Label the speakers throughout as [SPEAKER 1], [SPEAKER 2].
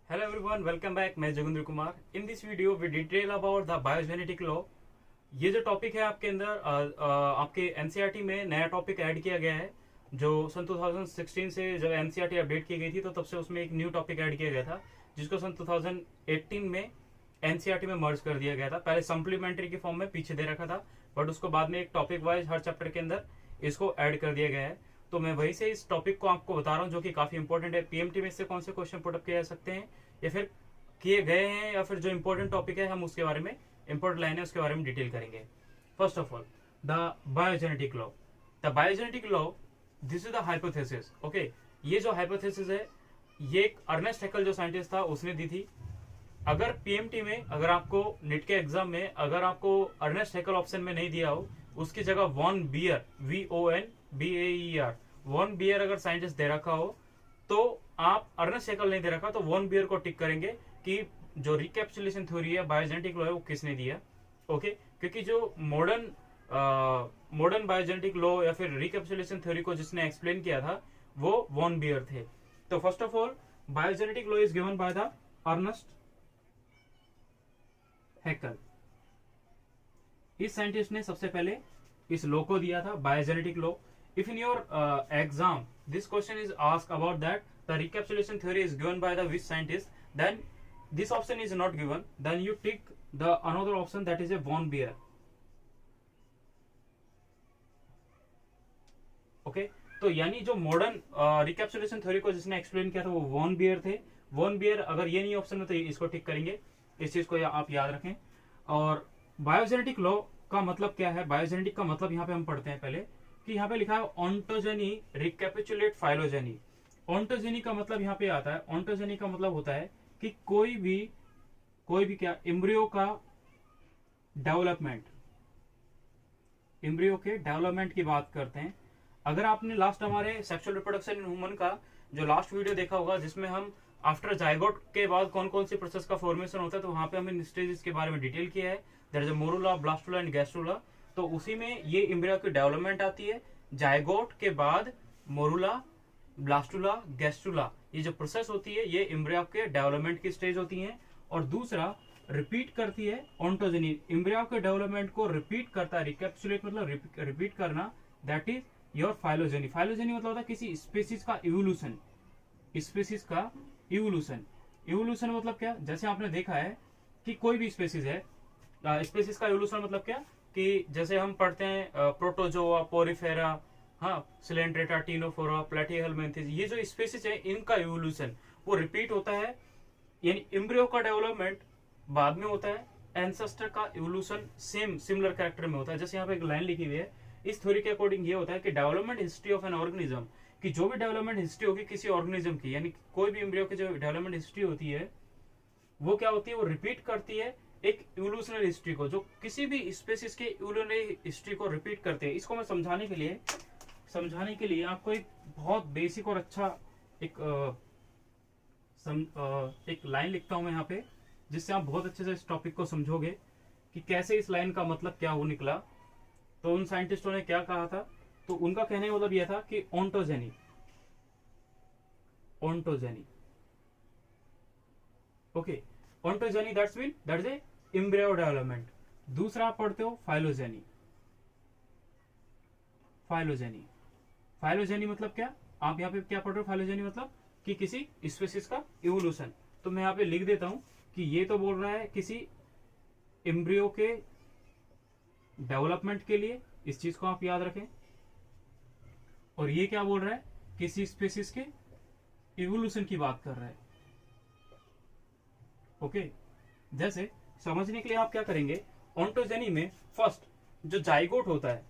[SPEAKER 1] Hello everyone, welcome back. मैं Joginder Kumar. In this video we detail about the biogenetic law. ये जो topic है आपके अंदर आपके एनसीईआरटी में नया टॉपिक ऐड किया गया है, जो सन 2016 से जब एनसीईआरटी अपडेट की गई थी तो तब से उसमें एक न्यू टॉपिक ऐड किया गया था, जिसको सन 2018 में एनसीईआरटी में मर्ज कर दिया गया था. पहले सप्लीमेंट्री की फॉर्म में पीछे दे रखा था, बट उसको बाद में एक टॉपिक वाइज हर चैप्टर के अंदर इसको ऐड कर दिया गया है. तो मैं वही से इस टॉपिक को आपको बता रहा हूँ, जो कि काफी इंपॉर्टेंट है. पीएमटी में इससे कौन से क्वेश्चन पुटअप किए जा सकते हैं या फिर किए गए हैं, या फिर जो इंपॉर्टेंट टॉपिक है हम उसके बारे में, इंपॉर्टेंट लाइन है उसके बारे में डिटेल करेंगे. First of all, the biogenetic law. The biogenetic law, this is the hypothesis. Okay, ये जो हाइपोथेसिस है ये एक अर्नेस्ट हैकेल जो साइंटिस्ट था उसने दी थी. अगर पीएमटी में, अगर आपको नीट के एग्जाम में अगर आपको अर्नेस्ट हैकेल ऑप्शन में नहीं दिया हो, उसकी जगह von Baer, VON BAER, von Baer अगर साइंटिस्ट दे रखा हो, तो आप अर्नेस्ट हैकेल नहीं दे रखा तो वॉन बियर को टिक करेंगे कि जो रिकैप्सुलेशन थ्योरी है, बायोजेनेटिक लॉ है, वो किसने दिया. ओके, क्योंकि जो मॉडर्न बायोजेनेटिक लॉ या फिर रिकैप्सुलेशन थ्योरी को जिसने एक्सप्लेन किया था वो वॉन बियर थे. तो first of all, biogenetic law is given by the Ernest Haeckel. इस साइंटिस्ट ने सबसे पहले इस लॉ को दिया था, biogenetic law. If in your exam this question is asked about that the recapitulation theory is given by the which scientist, then this option is not given, then you tick the another option, that is a von Bier. Okay, तो यानी जो modern रिकैप्सुलेशन theory को जिसने explain किया था वो von Baer थे. Von Baer अगर ये नहीं ऑप्शन में तो इसको टिक करेंगे. इस चीज को आप याद रखें. और बायोजेनेटिक लॉ का मतलब क्या है? बायोजेनेटिक का मतलब यहाँ पे हम पढ़ते हैं पहले कि यहाँ पे लिखा है ऑन्टोजेनी रिकैपिचुलेट फाइलोजेनी. ऑन्टोजेनी का मतलब यहाँ पे आता है, ऑन्टोजेनी का मतलब होता है कि कोई भी क्या, एम्ब्रियो का डेवलपमेंट, एम्ब्रियो के डेवलपमेंट की बात करते हैं. अगर आपने लास्ट हमारे सेक्सुअल रिप्रोडक्शन इन ह्यूमन का जो लास्ट वीडियो देखा होगा, जिसमें हम आफ्टर जाइगोट के बाद कौन कौन सी प्रोसेस का फॉर्मेशन होता है, तो वहां पे हमने स्टेजेस के बारे में डिटेल किया है. There is a morula, blastula and gastrula. तो उसी में ये एम्ब्रियो की डेवलपमेंट आती है. जाइगोट के बाद मोरुला, ब्लास्टुला, गैस्ट्रुला, ये जो प्रोसेस होती है ये एम्ब्रियो के डेवलपमेंट की स्टेज होती है. और दूसरा रिपीट करती है ऑन्टोजेनी, एम्ब्रियो के डेवलपमेंट को रिपीट करता है. रिकैप्सुलेट मतलब रिपीट करना, that is your phylogeny. Phylogeny मतलब होता है किसी स्पीसीज का इवोल्यूशन, स्पीसीज का इवोल्यूशन. इवोल्यूशन मतलब क्या? जैसे आपने देखा है कि कोई भी स्पीसीज है, स्पीसीज का इवोल्यूशन मतलब क्या कि जैसे हम पढ़ते हैं प्रोटोजोआ, पोरिफेरा, हाँ, सिलेंड्रेटा, टीनोफोरा, प्लेटिहेलमिन्थेस, ये जो स्पीसीज है इनका इवोल्यूशन वो रिपीट होता है. यानी एम्ब्रियो का डेवलपमेंट बाद में होता है, एंसेस्टर का इवोल्यूशन सेम सिमिलर कैरेक्टर में होता है. जैसे यहाँ पे एक लाइन लिखी हुई है, इस थ्योरी के अकॉर्डिंग ये होता है कि development history of an organism, कि जो भी डेवलपमेंट हिस्ट्री होगी किसी ऑर्गेनिज्म की, यानी कोई भी एम्ब्रियो की जो डेवलपमेंट हिस्ट्री होती है वो क्या होती है, वो रिपीट करती है एक इवोल्यूशनरी हिस्ट्री को, जो किसी भी स्पीसीज के इवोल्यूशनरी हिस्ट्री को रिपीट करते हैं. इसको मैं समझाने के लिए आपको एक बहुत बेसिक और अच्छा एक लाइन लिखता हूं मैं यहाँ पे, जिससे आप बहुत अच्छे से इस टॉपिक को समझोगे कि कैसे इस लाइन का मतलब क्या हो निकला. तो उन साइंटिस्टों ने क्या कहा था, तो उनका कहने का मतलब यह था कि ontogeny, okay, ontogeny that's a embryo development. दूसरा आप पढ़ते हो फाइलोजेनी. फाइलोजेनी मतलब क्या? आप यहाँ पे क्या पढ़ रहे हो? फाइलोजेनी मतलब कि किसी स्पीसीज का इवोल्यूशन. तो मैं यहाँ पे लिख देता हूं कि ये तो बोल रहा है किसी एम्ब्रियो के डेवलपमेंट के लिए, इस चीज को आप याद रखें. और ये क्या बोल रहा है? किसी स्पीसीज के इवोल्यूशन की बात कर रहा है. ओके, जैसे समझने के लिए आप क्या करेंगे, ऑन्टोजेनी में फर्स्ट जो जाइगोट होता है,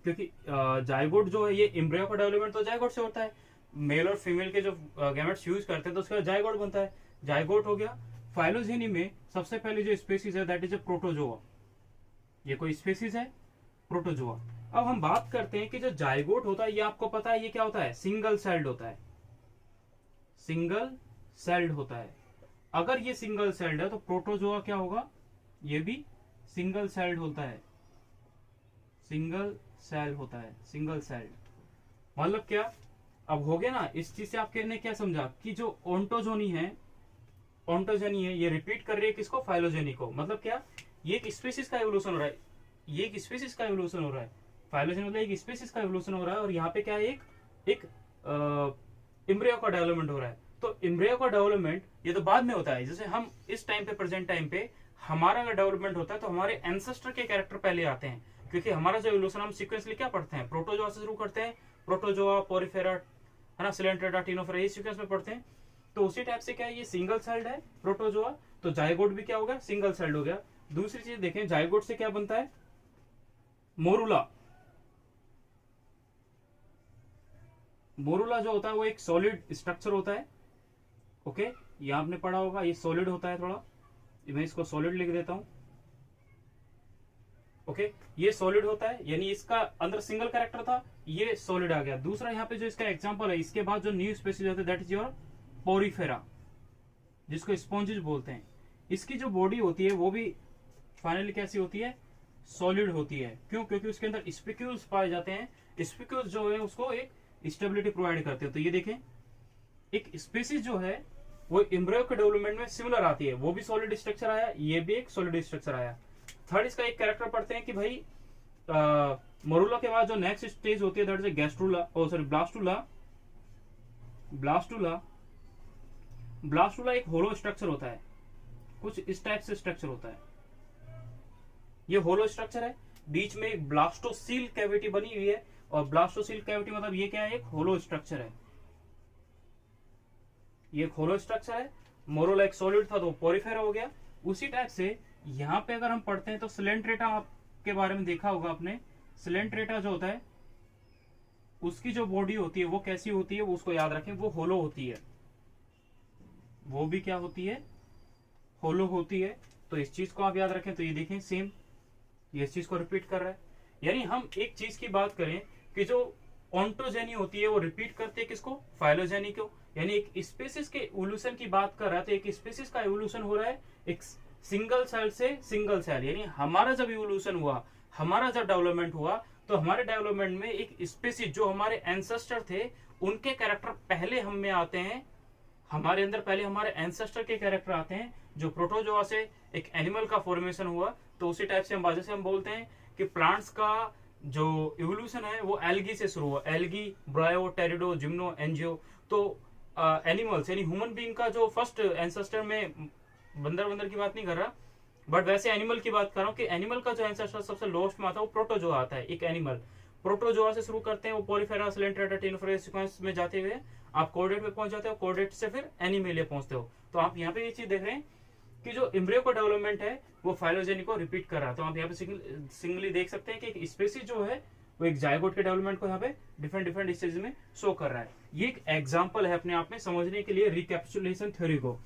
[SPEAKER 1] क्योंकि जाइगोट जो है ये एम्ब्रियो का डेवलपमेंट तो जाइगोट से होता है. मेल और फीमेल के जो गैमेट्स यूज करते हैं तो उसका जाइगोट बनता है. जाइगोट हो गया. फाइलोजेनी में सबसे पहले जो स्पीसीज है दैट इज ए प्रोटोजोआ. ये कोई स्पीसीज है, प्रोटोजोआ. अब हम बात करते हैं कि जो जाइगोट होता है, ये आपको पता है ये क्या होता है? सिंगल सेल्ड होता है. अगर ये सिंगल सेल्ड है तो प्रोटोजोआ क्या होगा? ये भी सिंगल सेल्ड होता है. सिंगल सेल्ड मतलब क्या अब हो गया ना, इस चीज से आपके ने क्या समझा कि जो ओंटोजोनी है, ओंटोजनी है, ये रिपीट कर रही है किसको, फाइलोजेनी को। मतलब क्या, ये एक स्पीसीज का एवोल्यूशन हो रहा है, ये एक स्पीसीज का एवोल्यूशन हो रहा है। फाइलोजेनी मतलब एक स्पीसीज का एवोल्यूशन हो रहा है, और यहाँ पे क्या है, एक इम्ब्रियो का डेवलपमेंट हो रहा है। तो इम्ब्रियो का डेवलपमेंट ये तो बाद में होता है। जैसे हम इस टाइम पे, प्रेजेंट टाइम पे हमारा अगर डेवलपमेंट होता है तो हमारे एंसेस्टर के कैरेक्टर पहले आते हैं, क्योंकि हमारा जो एवोल्यूशन हम सीक्वेंसली क्या पढ़ते हैं, प्रोटोजोआ से शुरू करते हैं, प्रोटोजोआ, पोरिफेरा, है ना, सिलेंट्रेटा, टिनोफेरा, ये सीक्वेंस में पढ़ते हैं। तो उसी टाइप से क्या है, ये सिंगल सेल्ड है प्रोटोजोआ, तो जाइगोट भी क्या होगा, सिंगल सेल्ड हो गया। दूसरी चीज देखें, जाइगोट से क्या बनता है, मोरूला। मोरूला जो होता है वो एक सॉलिड स्ट्रक्चर होता है। ओके, ये आपने पढ़ा होगा, ये सॉलिड होता है थोड़ा, मैं इसको सॉलिड लिख देता हूं। ओके, ये सॉलिड होता है, यानी इसका अंदर सिंगल कैरेक्टर था, ये सॉलिड आ गया। दूसरा यहाँ पे जो इसका एग्जांपल है, इसके बाद जो न्यू स्पीसीज होता है दैट इज योर पोरिफेरा, जिसको स्पॉन्जिज बोलते हैं। इसकी जो बॉडी होती है वो भी फाइनली कैसी होती है, सॉलिड होती है। क्यों, क्योंकि उसके अंदर स्पिक्यूल्स पाए जाते हैं। स्पिक्यूल्स जो है उसको एक स्टेबिलिटी प्रोवाइड करते हैं। तो ये देखें, एक स्पीसीज जो है वो एम्ब्रियो के डेवलपमेंट में सिमिलर आती है, वो भी सॉलिड स्ट्रक्चर आया, ये भी एक सॉलिड स्ट्रक्चर आया। थर्ड इसका एक कैरेक्टर पढ़ते हैं कि भाई मोरूला के बाद जो नेक्स्ट स्टेज होती है that is gastrula, oh sorry blastula. Blastula, blastula एक होलो स्ट्रक्चर होता है, कुछ इस टाइप से स्ट्रक्चर होता है। ये होलो स्ट्रक्चर है, बीच में एक ब्लास्टोसील कैविटी बनी हुई है, और ब्लास्टोसील कैविटी मतलब ये क्या है, एक होलो स्ट्रक्चर है, ये एक होलो स्ट्रक्चर है। मोरूला एक सॉलिड था तो पोरिफेरा हो गया। उसी टाइप से यहाँ पे अगर हम पढ़ते हैं तो सिलेंट्रेटा के बारे में देखा होगा आपने। सिलेंट्रेटा जो होता है उसकी जो बॉडी होती है वो कैसी होती है, वो उसको याद रखें, वो होलो होती है, वो भी क्या होती है, होलो होती है। तो इस चीज को आप याद रखें। तो ये देखें सेम, ये इस चीज को रिपीट कर रहा है। यानी हम एक चीज की बात करें कि जो ऑन्टोजेनी होती है वो रिपीट करते हैं किसको, फाइलोजेनी को। यानी एक स्पीसीज के इवोल्यूशन की बात कर रहा है, तो एक स्पीसीज का इवोल्यूशन हो रहा है एक सिंगल सेल से सिंगल सेल। यानी हमारा जब इवोल्यूशन हुआ, हमारा जब डेवलपमेंट हुआ, तो हमारे डेवलपमेंट में एक स्पीसीज जो हमारे एंसेस्टर थे उनके कैरेक्टर पहले हम में आते हैं, हमारे अंदर पहले हमारे एंसेस्टर के कैरेक्टर आते हैं। जो प्रोटोजोआ से एक एनिमल का फॉर्मेशन हुआ, तो उसी टाइप से हम बाजू से हम बोलते हैं कि प्लांट्स का जो इवोल्यूशन है वो एल्गी से शुरू हुआ, एल्गी, ब्रायो, टेरिडो, जिम्नो, एंजियो। तो एनिमल्स यानी ह्यूमन बीइंग का जो फर्स्ट एंसेस्टर में, बंदर की बात नहीं कर रहा, बट वैसे एनिमल की बात कर रहा हूँ कि एनिमल का जो एंसेस्टर सबसे लोएस्ट में आता है वो प्रोटोजोआ आता है, एक एनिमल। प्रोटोजोआ से शुरू करते हैं, वो पोरिफेरा, सिलेंट्रेटा, टिनोफेरा सीक्वेंस में जाते हुए आप कोर्डेट में पहुंच जाते हो, कोर्डेट से फिर एनिमेलिया पहुंचते हो। तो आप यहाँ पे ये चीज देख रहे हैं कि जो इम्ब्रियो का डेवलपमेंट है वो फाइलोजेनी को रिपीट कर रहा है। तो आप यहाँ पे सिंगली देख सकते हैं कि एक स्पीसीज जो है वो एक जायगोट के डेवलपमेंट को यहाँ पे डिफरेंट डिफरेंट स्टेज में शो कर रहा है। ये एक एग्जाम्पल है अपने आप में समझने के लिए रिकैप्सुलेशन थ्योरी को।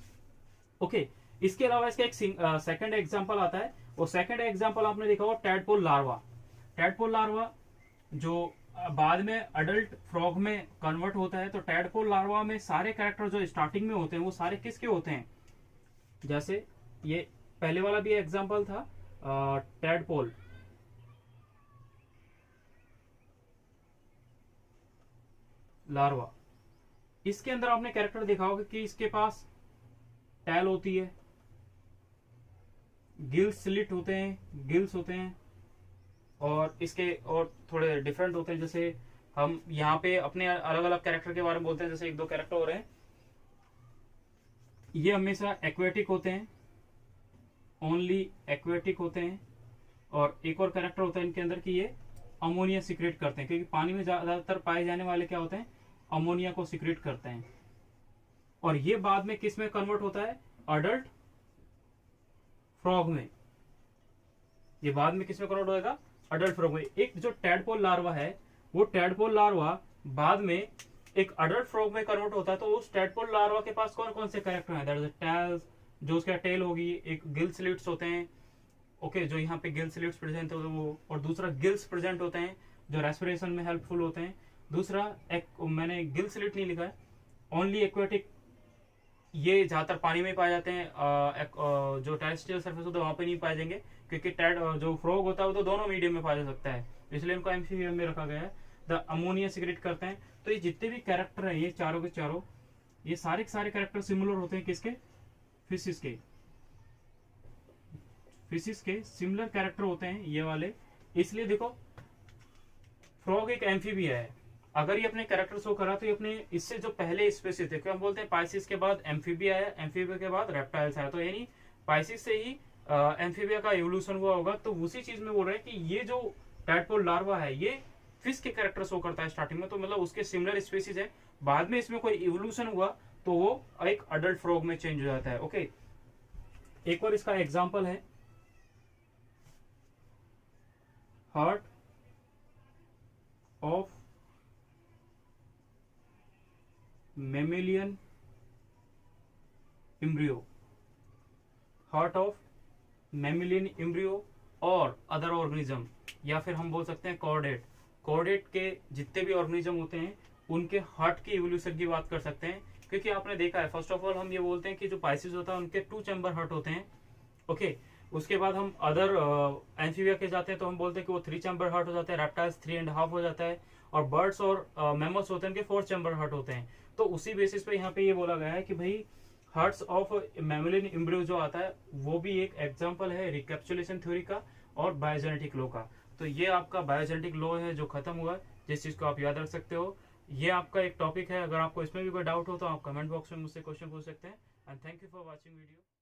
[SPEAKER 1] ओके, इसके अलावा इसका एक सेकंड एग्जाम्पल आता है। वो सेकंड एग्जाम्पल आपने देखा होगा टैडपोल लार्वा। टैडपोल लार्वा जो बाद में अडल्ट फ्रॉग में कन्वर्ट होता है। तो टैडपोल लार्वा में सारे कैरेक्टर जो स्टार्टिंग में होते हैं वो सारे किसके होते हैं, जैसे ये पहले वाला भी एग्जांपल था टैडपोल, लार्वा। इसके अंदर आपने कैरेक्टर देखा होगा कि इसके पास टैल होती है, गिल्स स्लिट होते हैं, गिल्स होते हैं, और इसके और थोड़े डिफरेंट होते हैं। जैसे हम यहाँ पे अपने अलग अलग कैरेक्टर के बारे में बोलते हैं, जैसे एक दो कैरेक्टर हो रहे हैं, ये हमेशा एक्वेटिक होते हैं, ओनली एक्वेटिक होते हैं। और एक और कैरेक्टर होता है इनके अंदर कि ये अमोनिया सिक्रेट करते हैं, क्योंकि पानी में ज्यादातर पाए जाने वाले क्या होते हैं, अमोनिया को सिक्रेट करते हैं। और ये बाद में किस में कन्वर्ट होता है, अडल्ट फ्रॉग में। ये बाद में किस में कन्वर्ट होगा, अडल्ट फ्रॉग में। एक जो टैडपोल लार्वा है वो टैडपोल लार्वा बाद में एक अडल्ट फ्रॉग में कन्वर्ट होता है। तो उस टैडपोल लार्वा के पास कौन कौन से कैरेक्टर हैं, दैट इज टैल्स, जो उसका टेल होगी, एक गिल स्लिट्स होते हैं। ओके, जो यहाँ पे गिल स्लिट्स प्रेजेंट होते हैं वो, और दूसरा गिल्स प्रेजेंट होते हैं जो रेस्पिरेशन में हेल्पफुल होते हैं। दूसरा मैंने गिल स्लिट नहीं लिखा है, ओनली एक्वेटिक, ये ज्यादातर पानी में पाए जाते हैं। जो टेरेस्ट्रियल सर्फेस होता है वहां पे नहीं पाए जाएंगे, क्योंकि जो फ्रॉग होता है वो तो दोनों मीडियम में पाया जा सकता है, इसलिए इनको एमसीएम में रखा गया है। द अमोनिया सिक्रेट करते हैं। तो ये जितने भी कैरेक्टर है ये चारों के चारों, ये सारे के सारे कैरेक्टर सिमिलर होते हैं किसके, फिशिस के। फिशिस के सिमिलर कैरेक्टर होते हैं ये वाले। इसलिए देखो फ्रॉग एक एम्फीबिया है, अगर ये अपने कैरेक्टर शो करा तो ये अपने इससे जो पहले स्पेसीज थे, हम बोलते हैं पाइसिस के बाद एम्फीबिया आया, एम्फीबिया के बाद रेप्टाइल्स आया, तो यानी पाइसिस से ही एम्फीबिया का एवोल्यूशन हुआ होगा। तो उसी चीज में बोल रहे हैं कि ये जो टैडपोल लार्वा है ये फिश के कैरेक्टर शो करता है स्टार्टिंग में, तो मतलब उसके सिमिलर स्पेसीज है, बाद में इसमें कोई इवोल्यूशन हुआ तो वो एक अडल्ट फ्रॉग में चेंज हो जाता है। ओके, एक और इसका एग्जांपल है heart of mammalian embryo, heart of mammalian embryo और अदर ऑर्गेनिज्म, या फिर हम बोल सकते हैं कॉर्डेट। कॉर्डेट के जितने भी ऑर्गेनिज्म होते हैं उनके हार्ट की इवोल्यूशन की बात कर सकते हैं, क्योंकि आपने देखा है फर्स्ट ऑफ ऑल हम ये बोलते हैं कि जो पाइसिस होता है उनके 2 चैम्बर हार्ट होते हैं। ओके, उसके बाद हम अदर एम्फीबिया के जाते हैं तो हम बोलते हैं कि वो 3 चैम्बर हार्ट हो जाते हैं, रेप्टाइल्स 3.5 हो जाता है, और बर्ड्स और मैमल्स होते हैं उनके 4 चैम्बर हार्ट होते हैं। तो उसी बेसिस पे यहाँ पे ये बोला गया है कि भाई हार्ट्स ऑफ मैमेलियन एम्ब्रियो जो आता है वो भी एक एग्जांपल है रिकैप्सुलेशन थ्योरी का और बायोजेनेटिक लॉ का। तो ये आपका बायोजेनेटिक लॉ है जो खत्म हुआ, जिस चीज को आप याद रख सकते हो। ये आपका एक टॉपिक है, अगर आपको इसमें भी कोई डाउट हो तो आप कमेंट बॉक्स में मुझसे क्वेश्चन पूछ सकते हैं। And thank you for watching video.